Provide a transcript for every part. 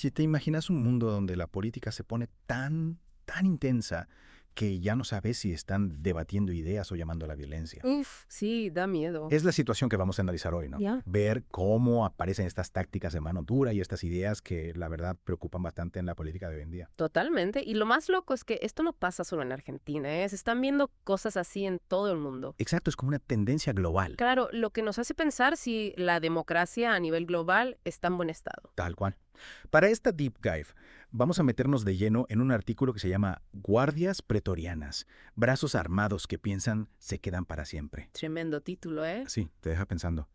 Si te imaginas un mundo donde la política se pone tan intensa que ya no sabes si están debatiendo ideas o llamando a la violencia. Uf, sí, da miedo. Es la situación que vamos a analizar hoy, ¿no? Ya. Ver cómo aparecen estas tácticas de mano dura y estas ideas que la verdad preocupan bastante en la política de hoy en día. Totalmente. Y lo más loco es que esto no pasa solo en Argentina, ¿eh? Se están viendo cosas así en todo el mundo. Exacto, es como una tendencia global. Claro, lo que nos hace pensar si la democracia a nivel global está en buen estado. Tal cual. Para esta deep dive, vamos a meternos de lleno en un artículo que se llama Guardias Pretorianas, brazos armados que piensan se quedan para siempre. Tremendo título, ¿eh? Sí, te deja pensando.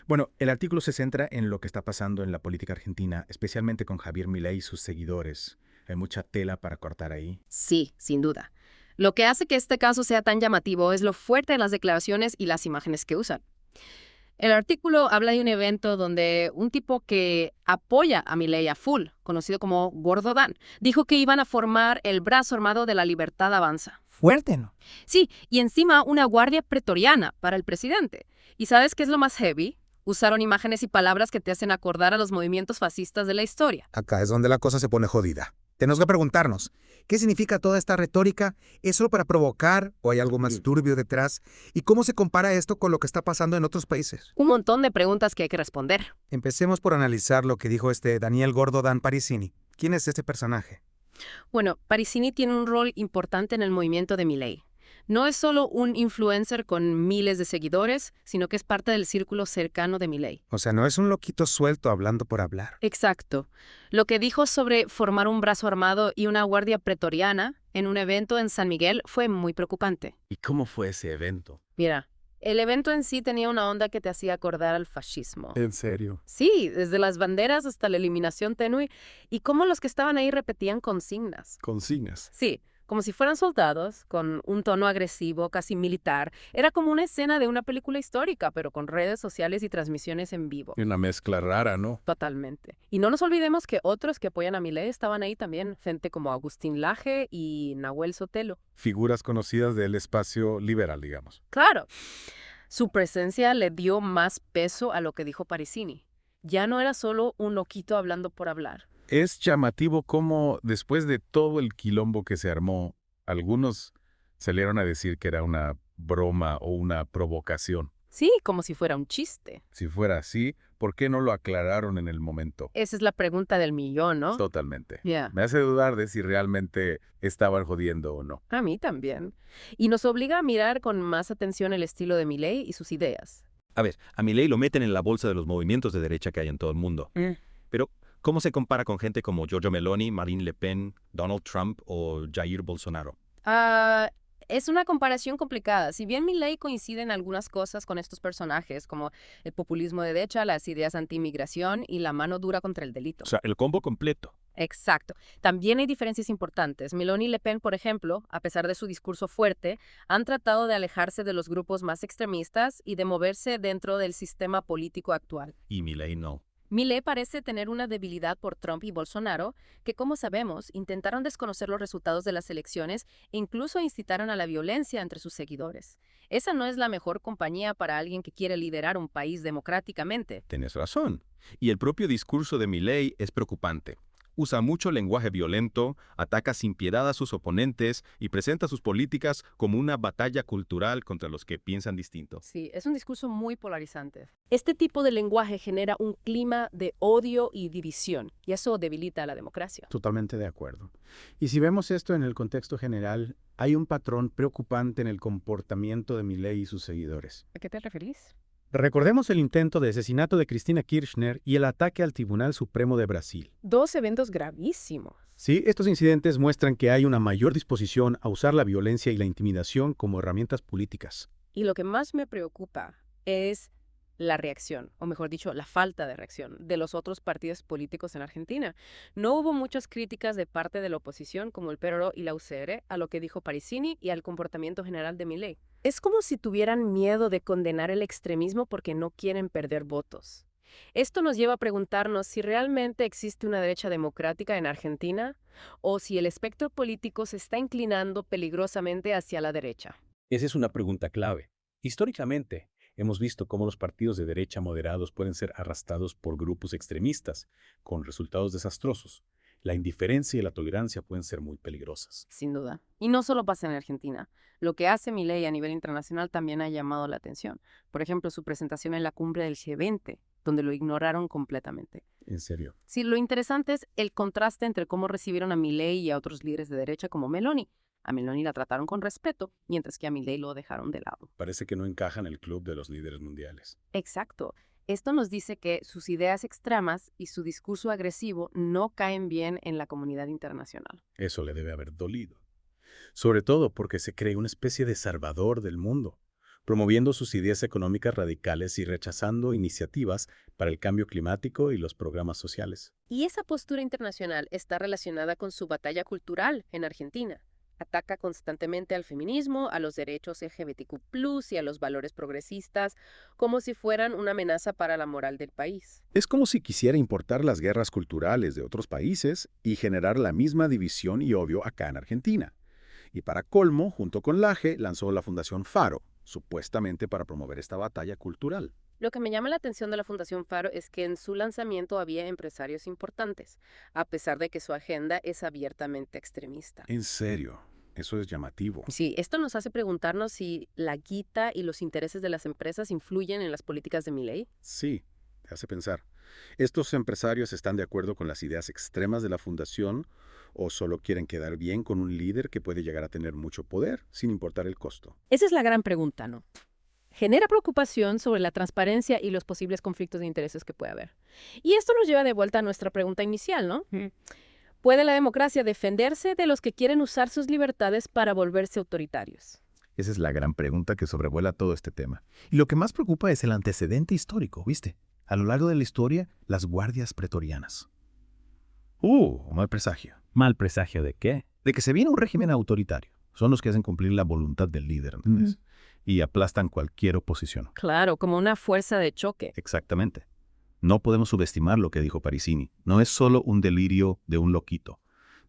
Bueno, el artículo se centra en lo que está pasando en la política argentina, especialmente con Javier Milei y sus seguidores. Hay mucha tela para cortar ahí. Sí, sin duda. Lo que hace que este caso sea tan llamativo es lo fuerte de las declaraciones y las imágenes que usan. El artículo habla de un evento donde un tipo que apoya a Milei a full, conocido como Gordo Dan, dijo que iban a formar el brazo armado de la Libertad Avanza. Fuerte, ¿no? Sí, y encima una guardia pretoriana para el presidente. ¿Y sabes qué es lo más heavy? Usaron imágenes y palabras que te hacen acordar a los movimientos fascistas de la historia. Acá es donde la cosa se pone jodida. Tenemos que preguntarnos, ¿qué significa toda esta retórica? ¿Es solo para provocar o hay algo más turbio detrás? ¿Y cómo se compara esto con lo que está pasando en otros países? Un montón de preguntas que hay que responder. Empecemos por analizar lo que dijo este Daniel Gordo Dan Parisini. ¿Quién es este personaje? Bueno, Parisini tiene un rol importante en el movimiento de Milei. No es solo un influencer con miles de seguidores, sino que es parte del círculo cercano de Milei. O sea, no es un loquito suelto hablando por hablar. Exacto. Lo que dijo sobre formar un brazo armado y una guardia pretoriana en un evento en San Miguel fue muy preocupante. ¿Y cómo fue ese evento? Mira, el evento en sí tenía una onda que te hacía acordar al fascismo. ¿En serio? Sí, desde las banderas hasta la eliminación tenue y cómo los que estaban ahí repetían consignas. Consignas. Sí, como si fueran soldados, con un tono agresivo, casi militar. Era como una escena de una película histórica, pero con redes sociales y transmisiones en vivo. Una mezcla rara, ¿no? Totalmente. Y no nos olvidemos que otros que apoyan a Milei estaban ahí también, gente como Agustín Laje y Nahuel Sotelo. Figuras conocidas del espacio liberal, digamos. Claro, su presencia le dio más peso a lo que dijo Parisini. Ya no era solo un loquito hablando por hablar. Es llamativo cómo, después de todo el quilombo que se armó, algunos salieron a decir que era una broma o una provocación. Sí, como si fuera un chiste. Si fuera así, ¿por qué no lo aclararon en el momento? Esa es la pregunta del millón, ¿no? Totalmente. Ya. Me hace dudar de si realmente estaban jodiendo o no. A mí también. Y nos obliga a mirar con más atención el estilo de Milei y sus ideas. A ver, a Milei lo meten en la bolsa de los movimientos de derecha que hay en todo el mundo. Pero, ¿cómo se compara con gente como Giorgia Meloni, Marine Le Pen, Donald Trump o Jair Bolsonaro? Es una comparación complicada. Si bien Milei coincide en algunas cosas con estos personajes, como el populismo de derecha, las ideas anti-inmigración y la mano dura contra el delito. O sea, el combo completo. Exacto. También hay diferencias importantes. Meloni y Le Pen, por ejemplo, a pesar de su discurso fuerte, han tratado de alejarse de los grupos más extremistas y de moverse dentro del sistema político actual. Y Milei no. Milei parece tener una debilidad por Trump y Bolsonaro, que, como sabemos, intentaron desconocer los resultados de las elecciones e incluso incitaron a la violencia entre sus seguidores. Esa no es la mejor compañía para alguien que quiere liderar un país democráticamente. Tienes razón. Y el propio discurso de Milei es preocupante. Usa mucho lenguaje violento, ataca sin piedad a sus oponentes y presenta sus políticas como una batalla cultural contra los que piensan distinto. Sí, es un discurso muy polarizante. Este tipo de lenguaje genera un clima de odio y división, y eso debilita a la democracia. Totalmente de acuerdo. Y si vemos esto en el contexto general, hay un patrón preocupante en el comportamiento de Milei y sus seguidores. ¿A qué te referís? Recordemos el intento de asesinato de Cristina Kirchner y el ataque al Tribunal Supremo de Brasil. Dos eventos gravísimos. Sí, estos incidentes muestran que hay una mayor disposición a usar la violencia y la intimidación como herramientas políticas. Y lo que más me preocupa es la reacción, o mejor dicho, la falta de reacción de los otros partidos políticos en Argentina. No hubo muchas críticas de parte de la oposición, como el PRO y la UCR, a lo que dijo Parisini y al comportamiento general de Milei. Es como si tuvieran miedo de condenar el extremismo porque no quieren perder votos. Esto nos lleva a preguntarnos si realmente existe una derecha democrática en Argentina o si el espectro político se está inclinando peligrosamente hacia la derecha. Esa es una pregunta clave. Históricamente, Hemos visto cómo los partidos de derecha moderados pueden ser arrastrados por grupos extremistas, con resultados desastrosos. La indiferencia y la tolerancia pueden ser muy peligrosas. Sin duda. Y no solo pasa en Argentina. Lo que hace Milei a nivel internacional también ha llamado la atención. Por ejemplo, su presentación en la cumbre del G20, donde lo ignoraron completamente. En serio. Sí, lo interesante es el contraste entre cómo recibieron a Milei y a otros líderes de derecha como Meloni. A Meloni la trataron con respeto, mientras que a Milei lo dejaron de lado. Parece que no encaja en el club de los líderes mundiales. Exacto. Esto nos dice que sus ideas extremas y su discurso agresivo no caen bien en la comunidad internacional. Eso le debe haber dolido. Sobre todo porque se cree una especie de salvador del mundo, promoviendo sus ideas económicas radicales y rechazando iniciativas para el cambio climático y los programas sociales. Y esa postura internacional está relacionada con su batalla cultural en Argentina. Ataca constantemente al feminismo, a los derechos LGBTQ+, y a los valores progresistas, como si fueran una amenaza para la moral del país. Es como si quisiera importar las guerras culturales de otros países y generar la misma división y odio acá en Argentina. Y para colmo, junto con Laje, lanzó la Fundación Faro, supuestamente para promover esta batalla cultural. Lo que me llama la atención de la Fundación Faro es que en su lanzamiento había empresarios importantes, a pesar de que su agenda es abiertamente extremista. En serio, eso es llamativo. Sí, esto nos hace preguntarnos si la guita y los intereses de las empresas influyen en las políticas de Milei. Sí, te hace pensar. ¿Estos empresarios están de acuerdo con las ideas extremas de la fundación o solo quieren quedar bien con un líder que puede llegar a tener mucho poder sin importar el costo? Esa es la gran pregunta, ¿no? Genera preocupación sobre la transparencia y los posibles conflictos de intereses que puede haber. Y esto nos lleva de vuelta a nuestra pregunta inicial, ¿no? ¿Puede la democracia defenderse de los que quieren usar sus libertades para volverse autoritarios? Esa es la gran pregunta que sobrevuela todo este tema. Y lo que más preocupa es el antecedente histórico, ¿viste? A lo largo de la historia, las guardias pretorianas. Mal presagio. ¿Mal presagio de qué? De que se viene un régimen autoritario. Son los que hacen cumplir la voluntad del líder, ¿entiendes? Y aplastan cualquier oposición. Claro, como una fuerza de choque. Exactamente. No podemos subestimar lo que dijo Parissini. No es solo un delirio de un loquito.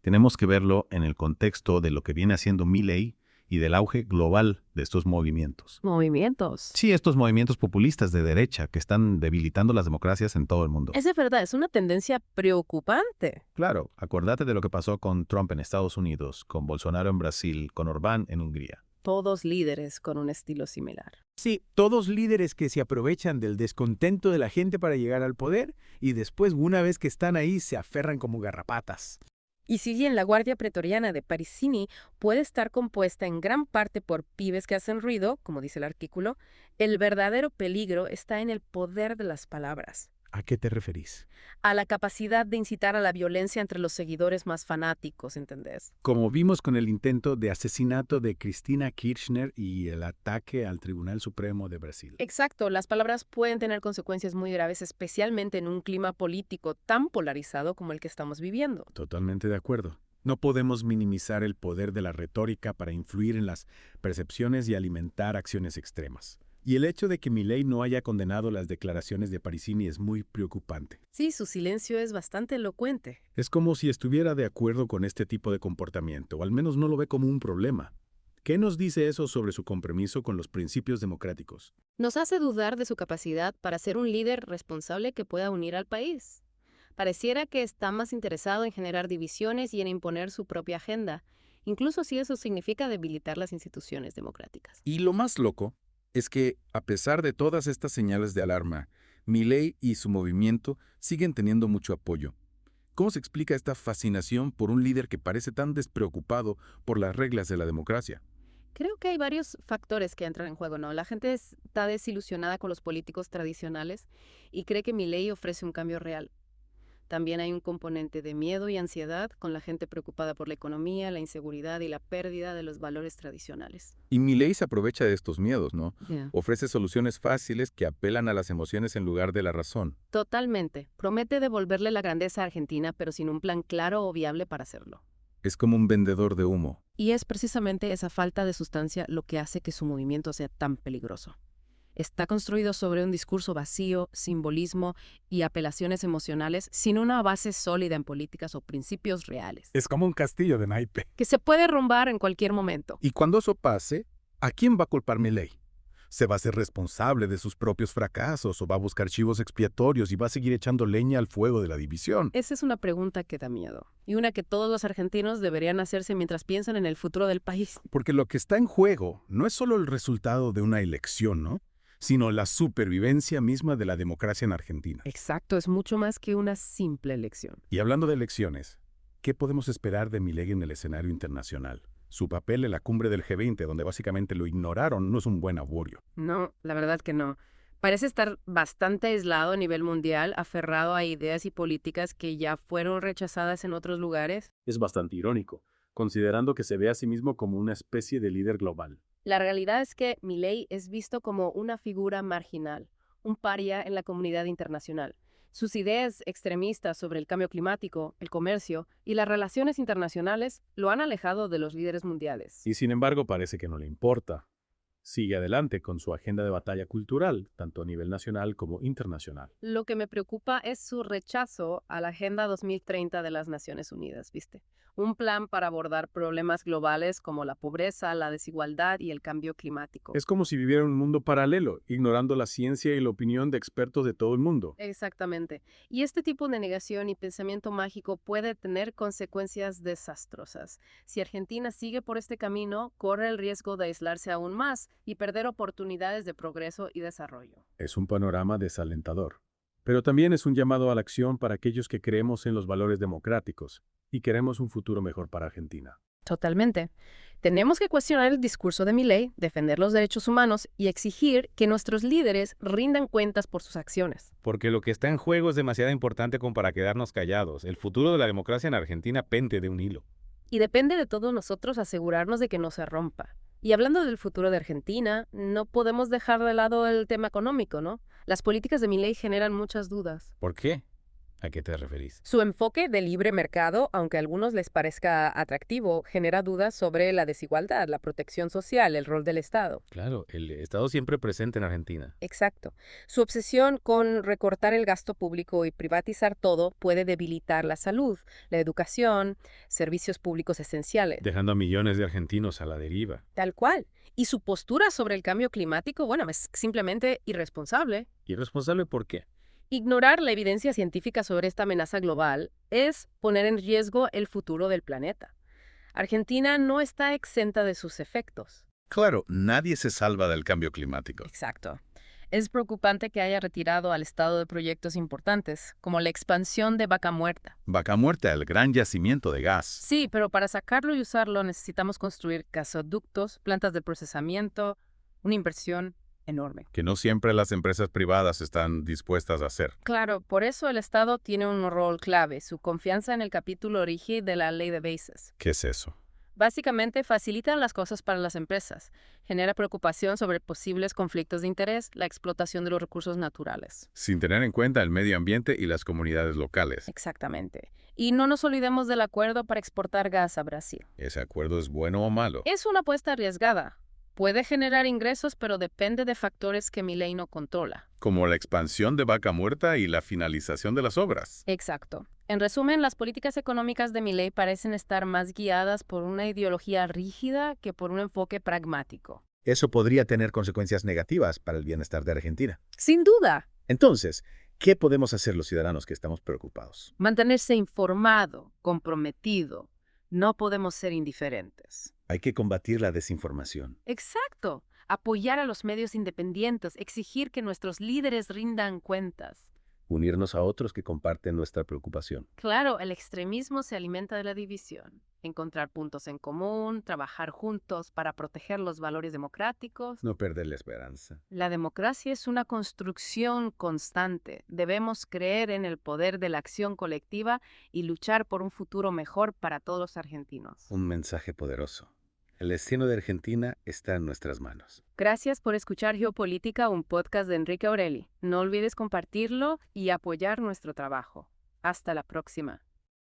Tenemos que verlo en el contexto de lo que viene haciendo Milei y del auge global de estos movimientos. Movimientos. Sí, estos movimientos populistas de derecha que están debilitando las democracias en todo el mundo. Es de verdad, es una tendencia preocupante. Claro, acordate de lo que pasó con Trump en Estados Unidos, con Bolsonaro en Brasil, con Orbán en Hungría. Todos líderes con un estilo similar. Sí, todos líderes que se aprovechan del descontento de la gente para llegar al poder y después, una vez que están ahí, se aferran como garrapatas. Y si bien la Guardia Pretoriana de Parissini puede estar compuesta en gran parte por pibes que hacen ruido, como dice el artículo, el verdadero peligro está en el poder de las palabras. ¿A qué te referís? A la capacidad de incitar a la violencia entre los seguidores más fanáticos, ¿entendés? Como vimos con el intento de asesinato de Cristina Kirchner y el ataque al Tribunal Supremo de Brasil. Exacto, las palabras pueden tener consecuencias muy graves, especialmente en un clima político tan polarizado como el que estamos viviendo. Totalmente de acuerdo. No podemos minimizar el poder de la retórica para influir en las percepciones y alimentar acciones extremas. Y el hecho de que Milei no haya condenado las declaraciones de Parissini es muy preocupante. Sí, su silencio es bastante elocuente. Es como si estuviera de acuerdo con este tipo de comportamiento, o al menos no lo ve como un problema. ¿Qué nos dice eso sobre su compromiso con los principios democráticos? Nos hace dudar de su capacidad para ser un líder responsable que pueda unir al país. Pareciera que está más interesado en generar divisiones y en imponer su propia agenda, incluso si eso significa debilitar las instituciones democráticas. Y lo más loco es que, a pesar de todas estas señales de alarma, Milei y su movimiento siguen teniendo mucho apoyo. ¿Cómo se explica esta fascinación por un líder que parece tan despreocupado por las reglas de la democracia? Creo que hay varios factores que entran en juego, ¿no? La gente está desilusionada con los políticos tradicionales y cree que Milei ofrece un cambio real. También hay un componente de miedo y ansiedad con la gente preocupada por la economía, la inseguridad y la pérdida de los valores tradicionales. Y Milei se aprovecha de estos miedos, ¿no? Yeah. Ofrece soluciones fáciles que apelan a las emociones en lugar de la razón. Totalmente. Promete devolverle la grandeza a Argentina, pero sin un plan claro o viable para hacerlo. Es como un vendedor de humo. Y es precisamente esa falta de sustancia lo que hace que su movimiento sea tan peligroso. Está construido sobre un discurso vacío, simbolismo y apelaciones emocionales sin una base sólida en políticas o principios reales, Es como un castillo de naipe. que se puede derrumbar en cualquier momento. Y cuando eso pase, ¿a quién va a culpar Milei? se va a ser responsable de sus propios fracasos o va a buscar chivos expiatorios y va a seguir echando leña al fuego de la división. Esa es una pregunta que da miedo, y una que todos los argentinos deberían hacerse mientras piensan en el futuro del país. Porque lo que está en juego no es solo el resultado de una elección, ¿no? Sino la supervivencia misma de la democracia en Argentina. Exacto, es mucho más que una simple elección. Y hablando de elecciones, ¿qué podemos esperar de Milei en el escenario internacional? Su papel en la cumbre del G20, donde básicamente lo ignoraron, no es un buen augurio. No, la verdad que no. Parece estar bastante aislado a nivel mundial, aferrado a ideas y políticas que ya fueron rechazadas en otros lugares. Es bastante irónico, considerando que se ve a sí mismo como una especie de líder global. La realidad es que Milei es visto como una figura marginal, un paria en la comunidad internacional. Sus ideas extremistas sobre el cambio climático, el comercio y las relaciones internacionales lo han alejado de los líderes mundiales. Y sin embargo parece que no le importa. Sigue adelante con su agenda de batalla cultural, tanto a nivel nacional como internacional. Lo que me preocupa es su rechazo a la Agenda 2030 de las Naciones Unidas, ¿viste? Un plan para abordar problemas globales como la pobreza, la desigualdad y el cambio climático. Es como si viviera en un mundo paralelo, ignorando la ciencia y la opinión de expertos de todo el mundo. Exactamente. Y este tipo de negación y pensamiento mágico puede tener consecuencias desastrosas. Si Argentina sigue por este camino, corre el riesgo de aislarse aún más y perder oportunidades de progreso y desarrollo. Es un panorama desalentador. Pero también es un llamado a la acción para aquellos que creemos en los valores democráticos y queremos un futuro mejor para Argentina. Totalmente. Tenemos que cuestionar el discurso de Milei, defender los derechos humanos y exigir que nuestros líderes rindan cuentas por sus acciones. Porque lo que está en juego es demasiado importante como para quedarnos callados. El futuro de la democracia en Argentina pende de un hilo. Y depende de todos nosotros asegurarnos de que no se rompa. Y hablando del futuro de Argentina, no podemos dejar de lado el tema económico, ¿no? Las políticas de Milei generan muchas dudas. ¿Por qué? ¿A qué te referís? Su enfoque de libre mercado, aunque a algunos les parezca atractivo, genera dudas sobre la desigualdad, la protección social, el rol del Estado. Claro, el Estado siempre presente en Argentina. Exacto. Su obsesión con recortar el gasto público y privatizar todo puede debilitar la salud, la educación, servicios públicos esenciales. Dejando a millones de argentinos a la deriva. Tal cual. Y su postura sobre el cambio climático, bueno, es simplemente irresponsable. ¿Irresponsable por qué? Ignorar la evidencia científica sobre esta amenaza global es poner en riesgo el futuro del planeta. Argentina no está exenta de sus efectos. Claro, nadie se salva del cambio climático. Exacto. Es preocupante que haya retirado al Estado de proyectos importantes, como la expansión de Vaca Muerta. Vaca Muerta, el gran yacimiento de gas. Sí, pero para sacarlo y usarlo necesitamos construir gasoductos, plantas de procesamiento, una inversión enorme. Que no siempre las empresas privadas están dispuestas a hacer. Claro, por eso el Estado tiene un rol clave, su confianza en el capítulo origen de la ley de bases. ¿Qué es eso? Básicamente facilitan las cosas para las empresas, genera preocupación sobre posibles conflictos de interés, la explotación de los recursos naturales. Sin tener en cuenta el medio ambiente y las comunidades locales. Exactamente. Y no nos olvidemos del acuerdo para exportar gas a Brasil. ¿Ese acuerdo es bueno o malo? Es una apuesta arriesgada. Puede generar ingresos, pero depende de factores que Milei no controla. Como la expansión de Vaca Muerta y la finalización de las obras. Exacto. En resumen, las políticas económicas de Milei parecen estar más guiadas por una ideología rígida que por un enfoque pragmático. Eso podría tener consecuencias negativas para el bienestar de Argentina. Sin duda. Entonces, ¿qué podemos hacer los ciudadanos que estamos preocupados? Mantenerse informado, comprometido. No podemos ser indiferentes. Hay que combatir la desinformación. Exacto. Apoyar a los medios independientes, exigir que nuestros líderes rindan cuentas. Unirnos a otros que comparten nuestra preocupación. Claro, el extremismo se alimenta de la división. Encontrar puntos en común, trabajar juntos para proteger los valores democráticos. No perder la esperanza. La democracia es una construcción constante. Debemos creer en el poder de la acción colectiva y luchar por un futuro mejor para todos los argentinos. Un mensaje poderoso. El destino de Argentina está en nuestras manos. Gracias por escuchar Geopolítica, un podcast de Enrique Aureli. No olvides compartirlo y apoyar nuestro trabajo. Hasta la próxima.